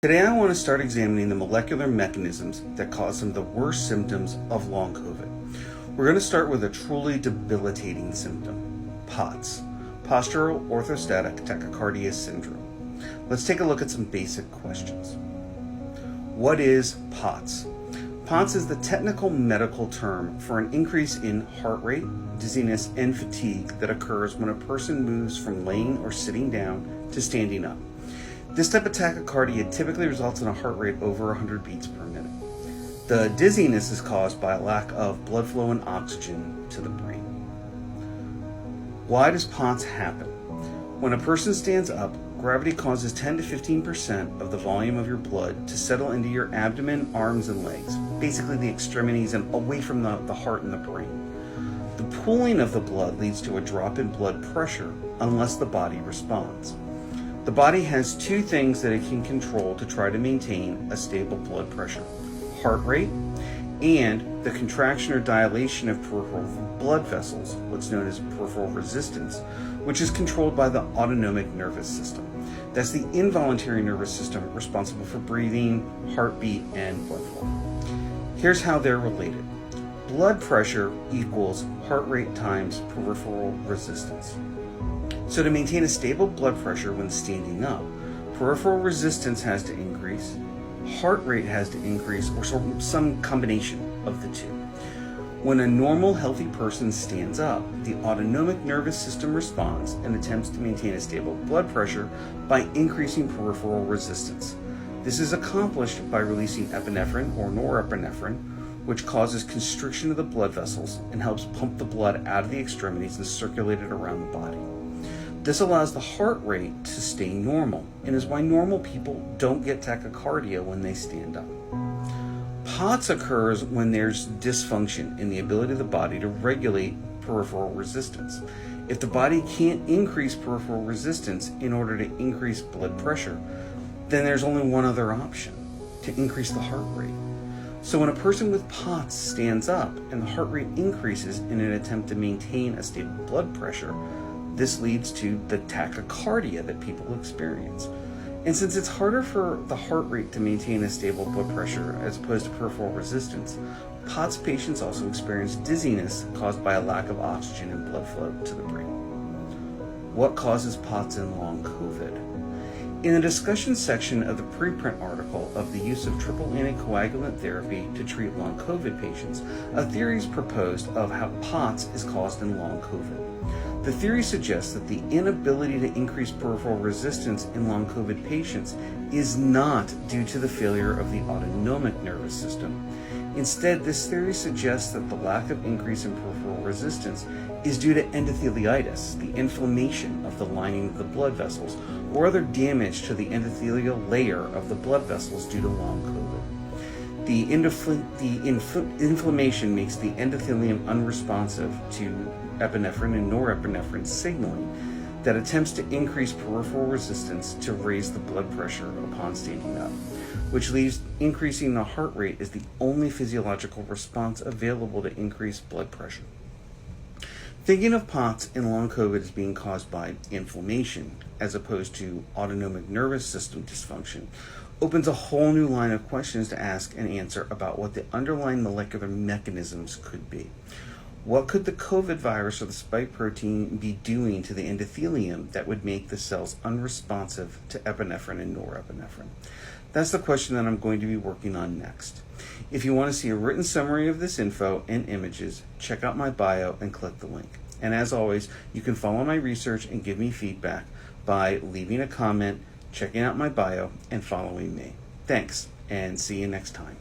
Today I want to start examining the molecular mechanisms that cause some of the worst symptoms of long COVID. We're going to start with a truly debilitating symptom, POTS, Postural Orthostatic Tachycardia Syndrome. Let's take a look at some basic questions. What is POTS? POTS is the technical medical term for an increase in heart rate, dizziness, and fatigue that occurs when a person moves from laying or sitting down to standing up. This type of tachycardia typically results in a heart rate over 100 beats per minute. The dizziness is caused by a lack of blood flow and oxygen to the brain. Why does POTS happen? When a person stands up, gravity causes 10 to 15% of the volume of your blood to settle into your abdomen, arms, and legs, basically the extremities and away from the heart and the brain. The pooling of the blood leads to a drop in blood pressure unless the body responds. The body has two things that it can control to try to maintain a stable blood pressure: heart rate and the contraction or dilation of peripheral blood vessels, what's known as peripheral resistance, which is controlled by the autonomic nervous system. That's the involuntary nervous system responsible for breathing, heartbeat, and blood flow. Here's how they're related. Blood pressure equals heart rate times peripheral resistance. So to maintain a stable blood pressure when standing up, peripheral resistance has to increase, heart rate has to increase, or some combination of the two. When a normal, healthy person stands up, the autonomic nervous system responds and attempts to maintain a stable blood pressure by increasing peripheral resistance. This is accomplished by releasing epinephrine or norepinephrine, which causes constriction of the blood vessels and helps pump the blood out of the extremities and circulate it around the body. This allows the heart rate to stay normal and is why normal people don't get tachycardia when they stand up. POTS occurs when there's dysfunction in the ability of the body to regulate peripheral resistance. If the body can't increase peripheral resistance in order to increase blood pressure, then there's only one other option: to increase the heart rate. So when a person with POTS stands up and the heart rate increases in an attempt to maintain a stable blood pressure, this leads to the tachycardia that people experience. And since it's harder for the heart rate to maintain a stable blood pressure as opposed to peripheral resistance, POTS patients also experience dizziness caused by a lack of oxygen and blood flow to the brain. What causes POTS in long COVID? In the discussion section of the preprint article of the use of triple anticoagulant therapy to treat long COVID patients, a theory is proposed of how POTS is caused in long COVID. The theory suggests that the inability to increase peripheral resistance in long COVID patients is not due to the failure of the autonomic nervous system. Instead, this theory suggests that the lack of increase in peripheral resistance is due to endotheliitis, the inflammation of the lining of the blood vessels, or other damage to the endothelial layer of the blood vessels due to long COVID. The inflammation makes the endothelium unresponsive to epinephrine and norepinephrine signaling that attempts to increase peripheral resistance to raise the blood pressure upon standing up, which leaves increasing the heart rate as the only physiological response available to increase blood pressure. Thinking of POTS in long COVID as being caused by inflammation as opposed to autonomic nervous system dysfunction opens a whole new line of questions to ask and answer about what the underlying molecular mechanisms could be. What could the COVID virus or the spike protein be doing to the endothelium that would make the cells unresponsive to epinephrine and norepinephrine? That's the question that I'm going to be working on next. If you want to see a written summary of this info and images, check out my bio and click the link. And as always, you can follow my research and give me feedback by leaving a comment, checking out my bio, and following me. Thanks, and see you next time.